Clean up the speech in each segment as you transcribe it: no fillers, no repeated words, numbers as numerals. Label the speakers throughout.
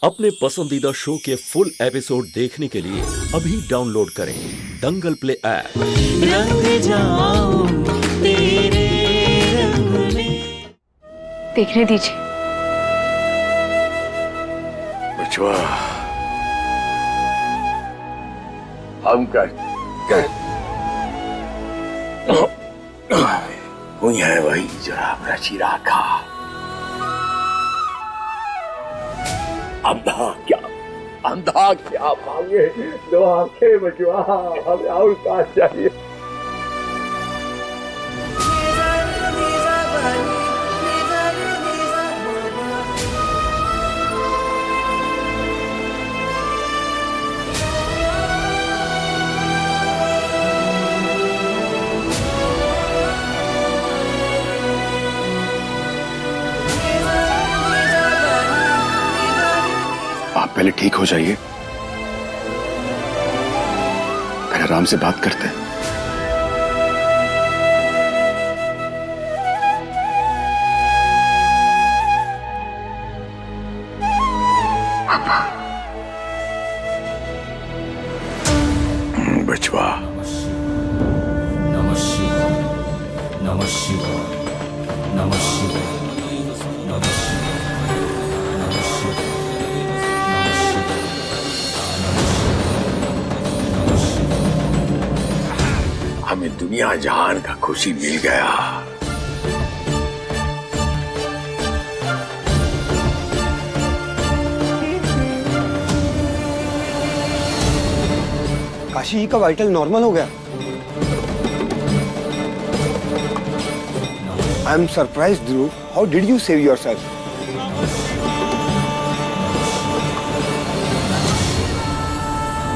Speaker 1: अपने पसंदीदा शो के फुल एपिसोड देखने के लिए अभी डाउनलोड करें दंगल प्ले ऐप।
Speaker 2: रंग जाऊं तेरे रंग में।
Speaker 3: देखने दीजिए।
Speaker 4: बचवा, हम कर हुई है वही जरा रची राखा। अंधा क्या मांगे दो आंखें बचवा, हमें और क्या चाहिए। आप पहले ठीक हो जाइए, फिर आराम से बात करते हैं। बचवा,
Speaker 5: नमः शिवाय, नमः शिवाय, नमः शिवाय, नमः शिवाय, नमः शिवाय, नमः शिवाय, नमः शिवाय।
Speaker 4: हमें दुनिया जहान का खुशी मिल गया।
Speaker 6: काशी जी का वाइटल नॉर्मल हो गया। I am surprised Dhruv, how did you save yourself?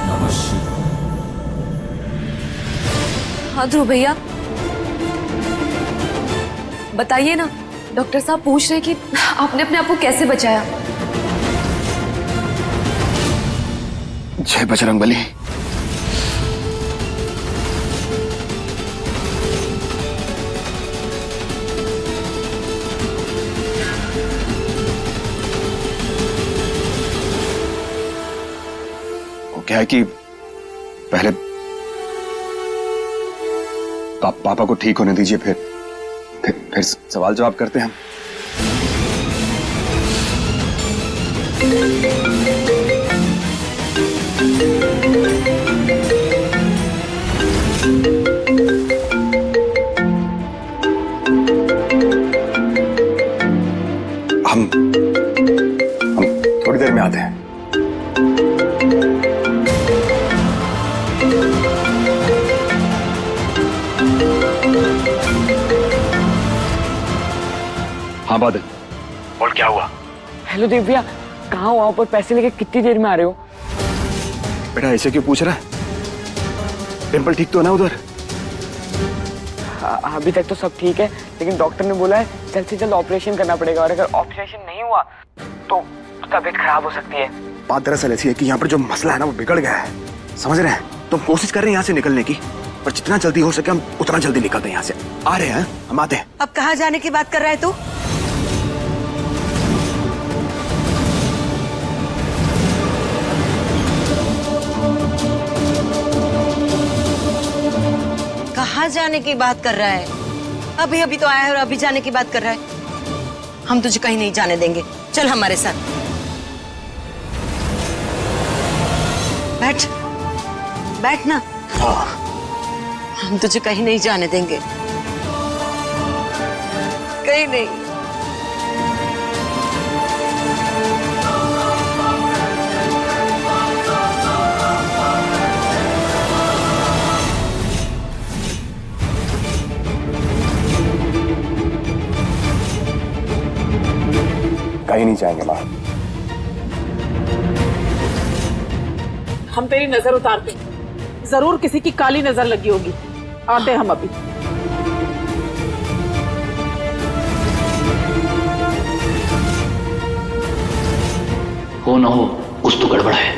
Speaker 5: नमः शिवाय।
Speaker 3: हाँ ध्रुव भैया, बताइए ना। डॉक्टर साहब पूछ रहे हैं कि आपने अपने आप को कैसे बचाया।
Speaker 4: जय बजरंगबली। क्या है कि पहले पापा को ठीक होने दीजिए, फिर सवाल जवाब करते हैं हम थोड़ी देर में आते हैं। हाँ बादल, बोल क्या हुआ?
Speaker 7: हेलो दिव्या, कहाँ हो आप और पैसे लेके कितनी देर में आ रहे हो?
Speaker 4: बेटा ऐसे क्यों पूछ रहा है? टेम्पल ठीक तो है ना उधर?
Speaker 7: अभी तक तो सब ठीक है, लेकिन डॉक्टर ने बोला है जल्द से जल्द ऑपरेशन करना पड़ेगा और अगर ऑपरेशन नहीं हुआ तो तबीयत खराब हो सकती है।
Speaker 4: बात दरअसल ऐसी है कि यहाँ पर जो मसला है ना वो बिगड़ गया है, समझ रहे हैं? तो हम कोशिश कर रहे हैं यहाँ से निकलने की, पर जितना जल्दी हो सके हम उतना जल्दी निकलते हैं यहाँ से। आ रहे हैं, हम आते हैं।
Speaker 8: अब कहाँ जाने की बात कर रहा है तू? कहाँ जाने की बात कर रहा है? अभी अभी तो आया है और अभी जाने की बात कर रहा है। हम तुझे कहीं नहीं जाने देंगे, चल हमारे साथ। बैठ बैठ ना।
Speaker 4: हाँ।
Speaker 8: हम तुझे कहीं नहीं जाने देंगे, कहीं नहीं।
Speaker 4: कहीं नहीं जाएंगे माँ।
Speaker 9: हम तेरी नजर उतारते हैं, जरूर किसी की काली नजर लगी होगी। आते हम अभी।
Speaker 10: हो ना हो, कुछ तो गड़बड़ है।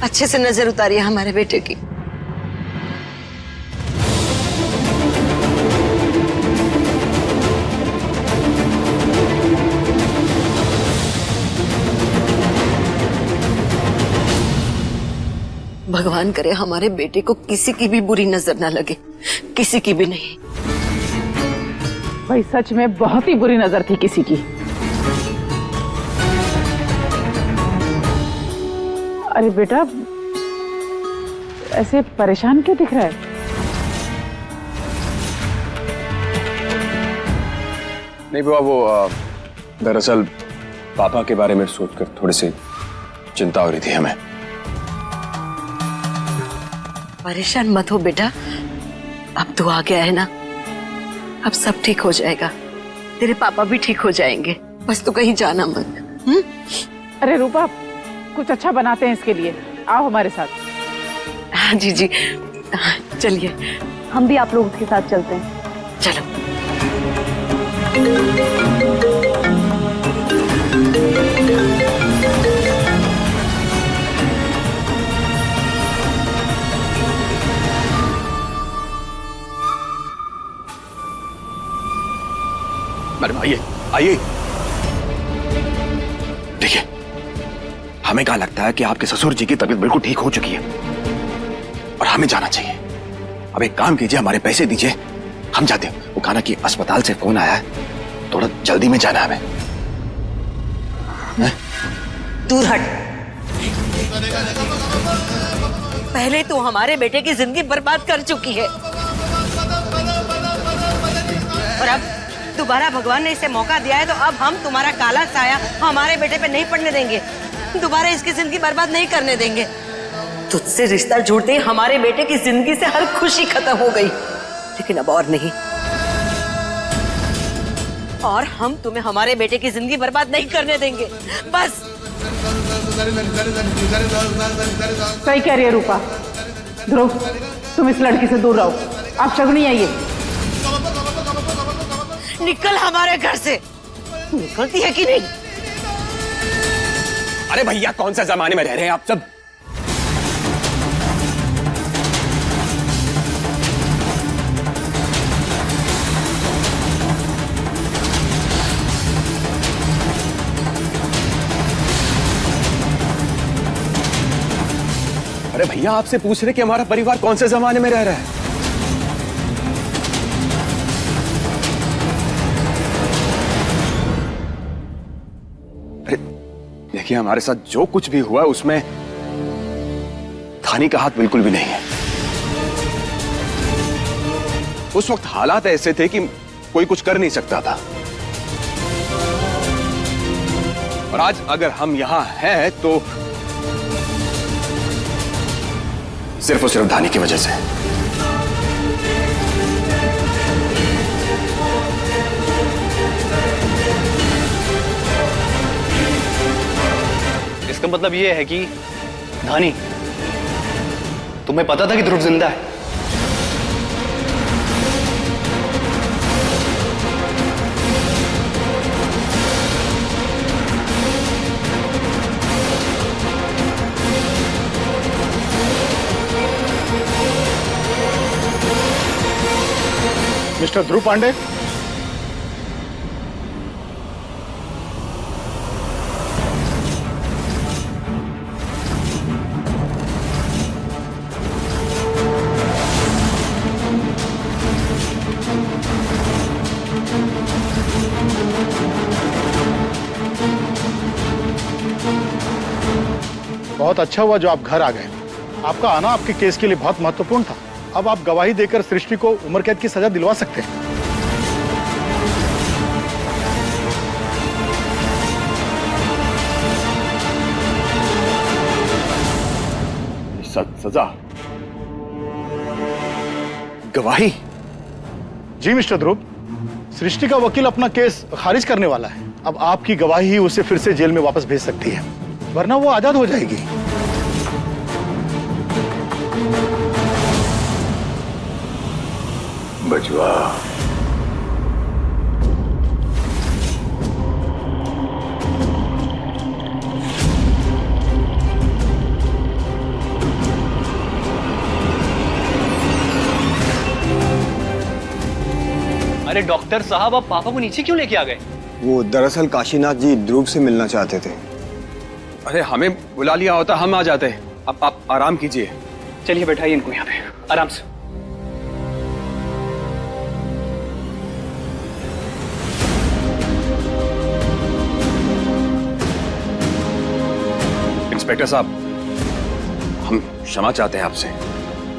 Speaker 8: अच्छे से नजर उतारिए हमारे बेटे की। भगवान करे हमारे बेटे को किसी की भी बुरी नजर ना लगे, किसी की भी नहीं।
Speaker 9: भाई सच में बहुत ही बुरी नजर थी किसी की। अरे बेटा, ऐसे परेशान क्यों दिख रहा है?
Speaker 4: नहीं बुआ, वो दरअसल पापा के बारे में सोचकर थोड़ी सी चिंता हो रही थी हमें।
Speaker 8: परेशान मत हो बेटा, अब तो आ गया है ना, अब सब ठीक हो जाएगा। तेरे पापा भी ठीक हो जाएंगे, बस तू कहीं जाना मत।
Speaker 9: अरे रूपा, कुछ अच्छा बनाते हैं इसके लिए, आओ हमारे साथ।
Speaker 8: हाँ जी जी, चलिए
Speaker 3: हम भी आप लोगों के साथ चलते हैं।
Speaker 8: चलो।
Speaker 4: मैडम आइए आइए। देखिए, हमें क्या लगता है कि आपके ससुर जी की तबीयत बिल्कुल ठीक हो चुकी है और हमें जाना चाहिए। अब एक काम कीजिए, हमारे पैसे दीजिए, हम जाते हैं। वो कहना कि अस्पताल से फोन आया है, थोड़ा जल्दी में जाना है हमें।
Speaker 8: दूर हट। पहले तो हमारे बेटे की जिंदगी बर्बाद कर चुकी है और अब दोबारा भगवान ने इसे मौका दिया है, तो अब हम तुम्हारा काला साया हमारे बेटे पे नहीं पड़ने देंगे, दोबारा इसकी जिंदगी बर्बाद नहीं करने देंगे। तुझसे रिश्ता जोड़ते ही हमारे बेटे की जिंदगी से हर खुशी खत्म हो गई, लेकिन अब और नहीं। और हम तुम्हें हमारे बेटे की जिंदगी बर्बाद नहीं करने देंगे, बस।
Speaker 9: सही कह रही है रूपा। ध्रुव, तुम इस लड़की से दूर रहो। आप शगुनी आइए।
Speaker 8: निकल हमारे घर से। निकलती है कि नहीं?
Speaker 4: अरे भैया, कौन सा जमाने में रह रहे हैं आप सब? अरे भैया, आपसे पूछ रहे कि हमारा परिवार कौन से जमाने में रह रहा है? अरे देखिए, हमारे साथ जो कुछ भी हुआ उसमें धानी का हाथ बिल्कुल भी नहीं है। उस वक्त हालात ऐसे थे कि कोई कुछ कर नहीं सकता था, और आज अगर हम यहां हैं तो सिर्फ और सिर्फ धानी की वजह से।
Speaker 10: इसका मतलब ये है कि धानी, तुम्हें पता था कि ध्रुव जिंदा है?
Speaker 6: मिस्टर ध्रुव पांडे, बहुत अच्छा हुआ जो आप घर आ गए। आपका आना आपके केस के लिए बहुत महत्वपूर्ण था। अब आप गवाही देकर सृष्टि को उम्र कैद की सजा दिलवा सकते हैं।
Speaker 4: सजा? गवाही?
Speaker 6: जी मिस्टर ध्रुव, सृष्टि का वकील अपना केस खारिज करने वाला है। अब आपकी गवाही ही उसे फिर से जेल में वापस भेज सकती है, वरना वो आजाद हो जाएगी।
Speaker 4: बचवा,
Speaker 10: अरे डॉक्टर साहब, आप पापा को नीचे क्यों लेके आ गए?
Speaker 6: वो दरअसल काशीनाथ जी ध्रुव से मिलना चाहते थे।
Speaker 4: अरे हमें बुला लिया होता हम आ जाते। अब आप आराम कीजिए,
Speaker 10: चलिए बैठाइए इनको यहाँ पे आराम से।
Speaker 4: इंस्पेक्टर साहब, हम क्षमा चाहते हैं आपसे।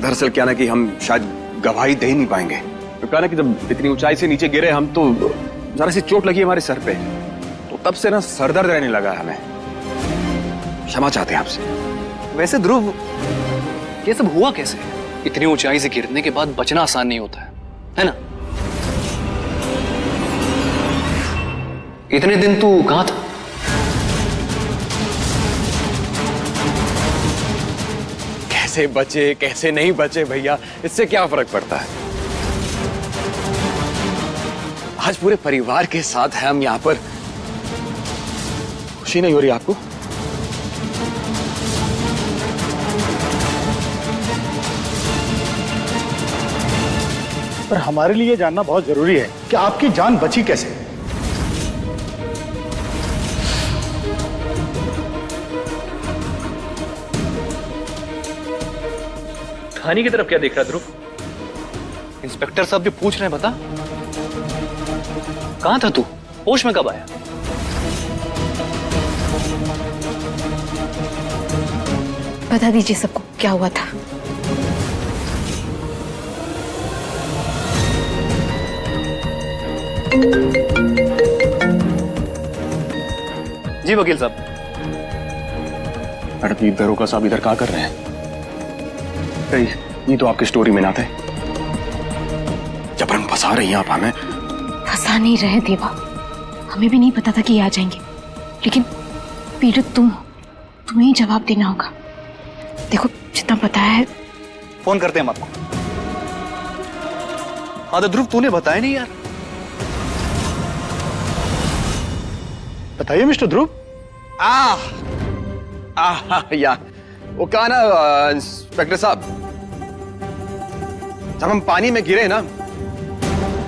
Speaker 4: दरअसल क्या ना कि हम शायद गवाही दे ही नहीं पाएंगे। तो कहा ना कि जब इतनी ऊंचाई से नीचे गिरे हम, तो जरा सी चोट लगी हमारे सर पे, तो तब से ना सर दर्द रहने लगा है हमें। क्षमा चाहते हैं आपसे।
Speaker 10: वैसे ध्रुव, ये सब हुआ कैसे? इतनी ऊंचाई से गिरने के बाद बचना आसान नहीं होता है ना? इतने दिन तू कहां था?
Speaker 4: कैसे बचे कैसे नहीं बचे भैया, इससे क्या फर्क पड़ता है? आज पूरे परिवार के साथ हैं हम यहाँ पर। खुशी नहीं हो रही आपको?
Speaker 6: पर हमारे लिए जानना बहुत जरूरी है कि आपकी जान बची कैसे।
Speaker 10: धानी की तरफ क्या देख रहा ध्रुव? इंस्पेक्टर साहब जो पूछ रहे हैं, बता कहां था तू? होश में कब आया?
Speaker 3: बता दीजिए सबको क्या हुआ था।
Speaker 10: जी वकील साहब।
Speaker 4: मैडम, दरोगा साहब इधर क्या कर रहे हैं? ये तो आपकी स्टोरी में ना थे। जबरन फंसा रही हैं आप हमें।
Speaker 3: फंसा नहीं रहे देवा, हमें भी नहीं पता था कि ये आ जाएंगे, लेकिन पीड़ित तुम हो, तुम्हें ही जवाब देना होगा। देखो जितना पता है।
Speaker 10: फोन करते हैं हम आपको। हाँ तो ध्रुव, तूने बताया नहीं यार।
Speaker 6: बताइए मिस्टर ध्रुव।
Speaker 4: या वो कहा ना इंस्पेक्टर साहब, जब हम पानी में गिरे ना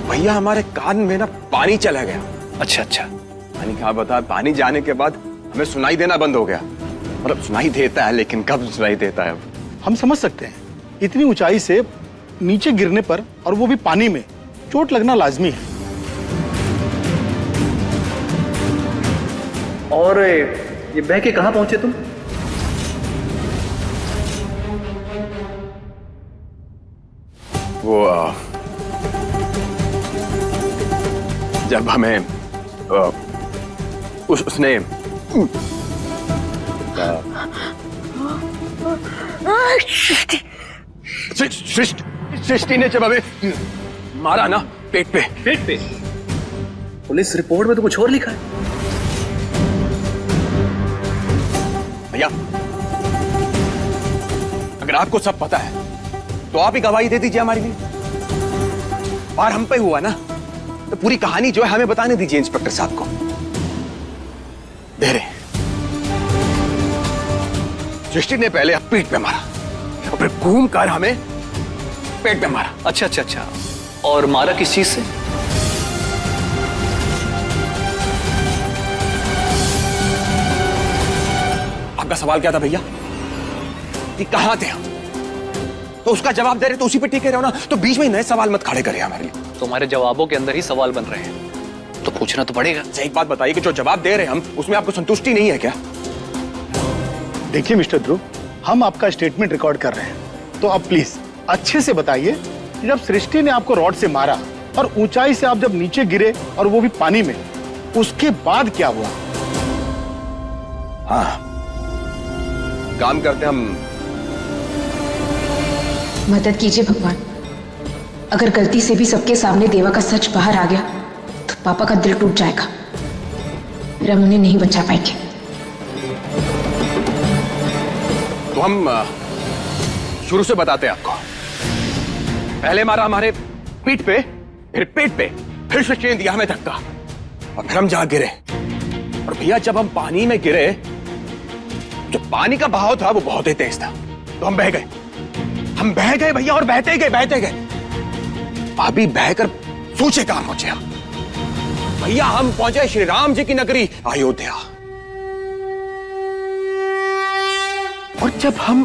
Speaker 4: भैया, हमारे कान में ना पानी चला गया।
Speaker 10: अच्छा अच्छा।
Speaker 4: पानी क्या बता, पानी जाने के बाद हमें सुनाई देना बंद हो गया। मतलब सुनाई देता है, लेकिन कब सुनाई देता है अब?
Speaker 6: हम समझ सकते हैं, इतनी ऊंचाई से नीचे गिरने पर, और वो भी पानी में, चोट लगना लाजमी है।
Speaker 10: और ये बह के कहां पहुंचे तुम?
Speaker 4: वो जब हमें उसने सृष्टि ने जब हमें मारा ना पेट पे।
Speaker 10: पेट पे? पुलिस रिपोर्ट में तो कुछ और लिखा है।
Speaker 4: भैया, अगर आपको सब पता है तो आप ही गवाही दे दीजिए हमारे लिए। और हम पे हुआ ना, तो पूरी कहानी जो है हमें बताने दीजिए इंस्पेक्टर साहब को। दे रहे। सृष्टि ने पहले पीठ पे मारा और फिर घूम कर हमें पेट पे मारा।
Speaker 10: अच्छा अच्छा अच्छा। और मारा किस चीज से?
Speaker 4: आपका सवाल क्या था भैया? कि कहां थे हम? तो उसका जवाब दे रहे तो उसी पे टिके रहो ना, तो बीच में नए सवाल मत खड़े करें हमारे लिए।
Speaker 10: तुम्हारे जवाबों के अंदर ही सवाल बन रहे हैं, तो पूछना तो पड़ेगा।
Speaker 4: एक बात बताइए कि जो जवाब दे रहे हैं हम, उसमें आपको संतुष्टि नहीं है क्या?
Speaker 6: देखिए मिस्टर ध्रुव, हम आपका स्टेटमेंट रिकॉर्ड कर रहे हैं, तो आप प्लीज अच्छे से बताइए कि जब सृष्टि ने आपको रॉड से मारा और ऊंचाई से आप जब नीचे गिरे और वो भी पानी में, उसके बाद क्या हुआ?
Speaker 4: हाँ, काम करते हम।
Speaker 11: मदद कीजिए भगवान, अगर गलती से भी सबके सामने देवा का सच बाहर आ गया तो पापा का दिल टूट जाएगा, फिर हम उन्हें नहीं बचा पाएंगे।
Speaker 4: तो हम शुरू से बताते हैं आपको। पहले मारा हमारे पीठ पे, फिर पेट पे, फिर से चेन दिया हमें धक्का, और फिर हम जा गिरे। और भैया जब हम पानी में गिरे, जो पानी का बहाव था वो बहुत ही तेज था, तो हम बह गए। हम बह गए भैया, और बहते गए बहते गए। अभी बहकर सोचे कहां पहुंचे हम भैया? हम पहुंचे श्री राम जी की नगरी अयोध्या। और जब हम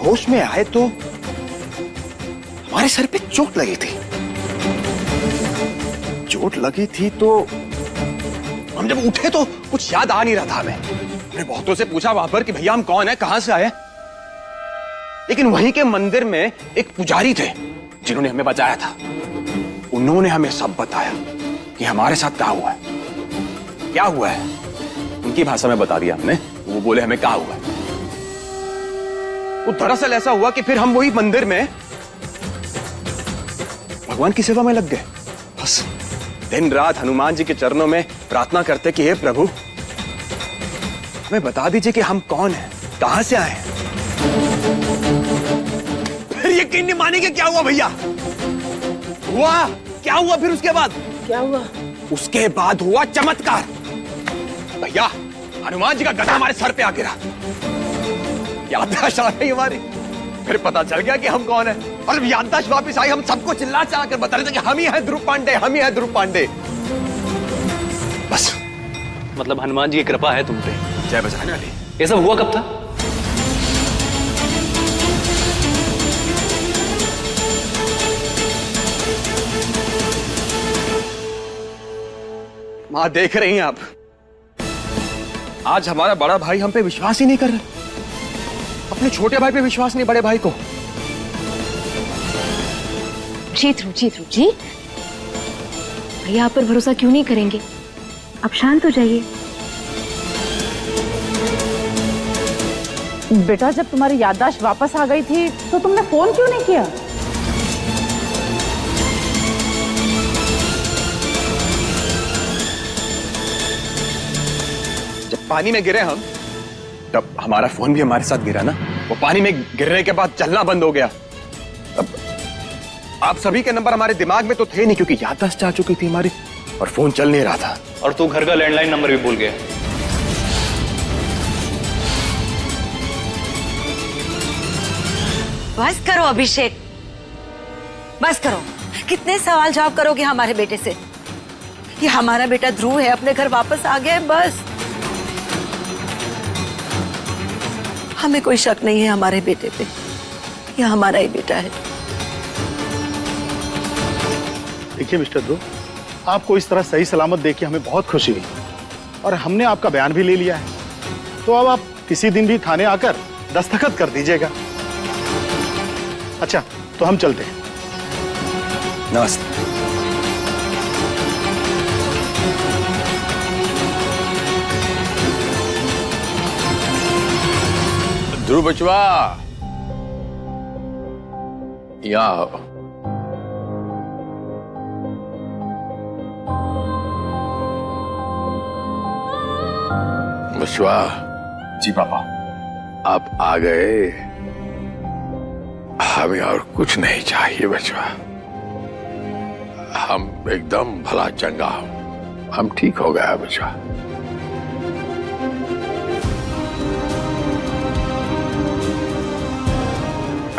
Speaker 4: होश में आए तो हमारे सर पे चोट लगी थी। चोट लगी थी तो हम जब उठे तो कुछ याद आ नहीं रहा था हमें। हमने बहुतों से पूछा वहां पर कि भैया हम कौन है, कहां से आए, लेकिन वहीं के मंदिर में एक पुजारी थे जिन्होंने हमें बचाया था। उन्होंने हमें सब बताया कि हमारे साथ क्या हुआ है, क्या हुआ है। उनकी भाषा में बता दिया हमने, वो बोले हमें क्या हुआ है। वो दरअसल ऐसा हुआ कि फिर हम वही मंदिर में भगवान की सेवा में लग गए। बस दिन रात हनुमान जी के चरणों में प्रार्थना करते कि हे प्रभु हमें बता दीजिए कि हम कौन हैं, कहां से आए हैं। फिर यकीन नहीं मानेंगे क्या हुआ भैया। हुआ क्या हुआ फिर उसके बाद?
Speaker 8: क्या हुआ?
Speaker 4: उसके बाद हुआ चमत्कार। भैया हनुमान जी का गदा हमारे सर पे आ गिरा, याददाश्त आ गई हमारी। फिर पता चल गया कि हम कौन है, और जब याददाश्त वापस आई हम सबको चिल्ला चला कर बता रहे थे कि हम ही हैं ध्रुव पांडे, हम ही हैं ध्रुव पांडे। बस
Speaker 10: मतलब हनुमान जी की कृपा है तुम पे।
Speaker 4: जय बजरंग बली।
Speaker 10: ये सब हुआ कब था?
Speaker 4: मां देख रही हैं आप, आज हमारा बड़ा भाई हम पे विश्वास ही नहीं कर रहा, अपने छोटे भाई पे विश्वास नहीं, बड़े भाई को।
Speaker 3: जी ध्रुव जी, भैया आप पर भरोसा क्यों नहीं करेंगे? आप शांत हो जाइए।
Speaker 9: बेटा जब तुम्हारी याददाश्त वापस आ गई थी तो तुमने फोन क्यों नहीं किया?
Speaker 4: जब पानी में गिरे हम तब हमारा फोन भी हमारे साथ गिरा ना। वो पानी में गिरने के बाद चलना बंद हो गया। अब आप सभी के नंबर हमारे दिमाग में तो थे नहीं क्योंकि याददाश्त जा चुकी थी हमारी, और फोन चल नहीं रहा था।
Speaker 10: और तू घर का लैंडलाइन नंबर भी भूल गया।
Speaker 8: बस करो अभिषेक, बस करो। कितने सवाल जवाब करोगे हमारे बेटे से? कि हमारा बेटा ध्रुव है, अपने घर वापस आ गया है, बस। हमें कोई शक नहीं है हमारे बेटे पे, ये हमारा ही बेटा है।
Speaker 6: देखिए मिस्टर ध्रुव, आपको इस तरह सही सलामत देख के हमें बहुत खुशी हुई, और हमने आपका बयान भी ले लिया है। तो अब आप किसी दिन भी थाने आकर दस्तखत कर दीजिएगा। अच्छा तो हम चलते हैं।
Speaker 4: नमस्ते।
Speaker 12: ध्रुव बचवा, यहाँ आओ। बचवा।
Speaker 4: जी पापा।
Speaker 12: आप आ गए, हमें और कुछ नहीं चाहिए बचवा। हम एकदम भला चंगा, हम ठीक हो गया बचवा।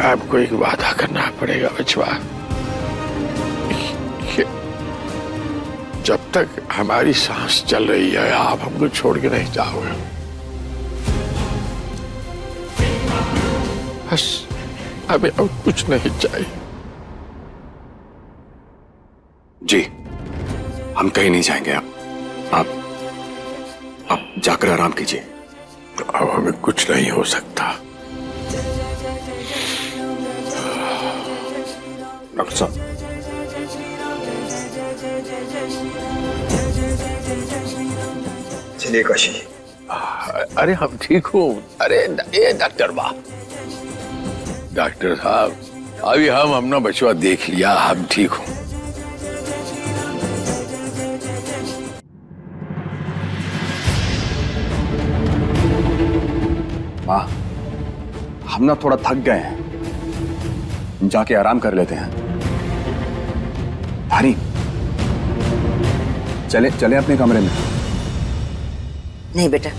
Speaker 12: आपको एक वादा करना पड़ेगा बचवा, जब तक हमारी सांस चल रही है आप हमको छोड़ के नहीं जाओगे। बस हमें और कुछ नहीं चाहिए।
Speaker 4: जी हम कहीं नहीं जाएंगे। आप जाकर आराम कीजिए।
Speaker 12: अब हमें कुछ नहीं हो सकता।
Speaker 4: डॉक्टर साहब, चलिए काशी।
Speaker 12: अरे हम ठीक हूँ। अरे ये डॉक्टर बा, डॉक्टर साहब अभी हम अपना बचवा देख लिया, हम ठीक हूँ।
Speaker 4: माँ हम ना थोड़ा थक गए हैं, जाके आराम कर लेते हैं। धानी चले चले अपने कमरे में।
Speaker 8: नहीं बेटा,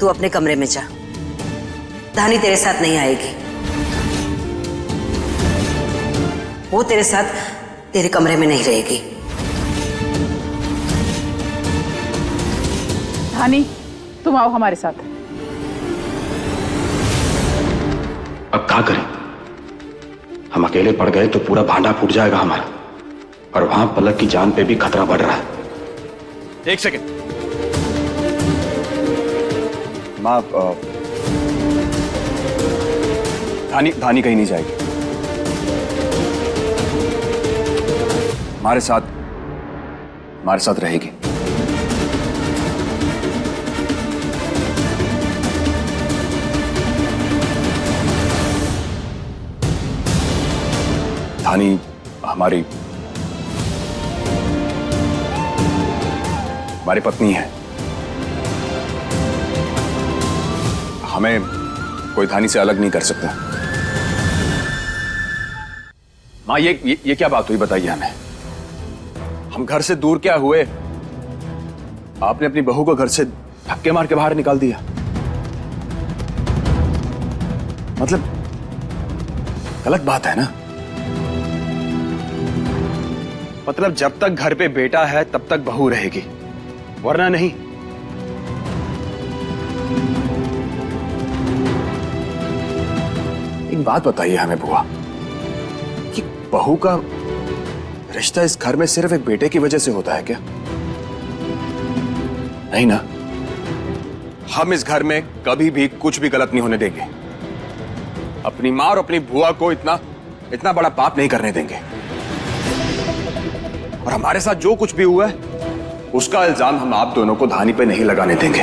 Speaker 8: तू अपने कमरे में जा, धानी तेरे साथ नहीं आएगी। वो तेरे साथ तेरे कमरे में नहीं रहेगी।
Speaker 9: धानी तुम आओ हमारे साथ।
Speaker 4: अब क्या करें? हम अकेले पड़ गए तो पूरा भांडा फूट जाएगा हमारा, और वहां पलक की जान पे भी खतरा बढ़ रहा है। एक सेकेंड माँ, धानी कहीं नहीं जाएगी। हमारे साथ रहेगी। धानी हमारी पत्नी है। हमें कोई धानी से अलग नहीं कर सकता। माँ, ये क्या बात हुई बताइए हमें। हम घर से दूर क्या हुए? आपने अपनी बहू को घर से धक्के मार के बाहर निकाल दिया। मतलब गलत बात है ना। मतलब जब तक घर पे बेटा है तब तक बहू रहेगी, वरना नहीं। एक बात बताइए हमें बुआ, कि बहू का रिश्ता इस घर में सिर्फ एक बेटे की वजह से होता है क्या? नहीं ना। हम इस घर में कभी भी कुछ भी गलत नहीं होने देंगे। अपनी मां और अपनी बुआ को इतना बड़ा पाप नहीं करने देंगे। और हमारे साथ जो कुछ भी हुआ है उसका इल्जाम हम आप दोनों को धानी पे नहीं लगाने देंगे।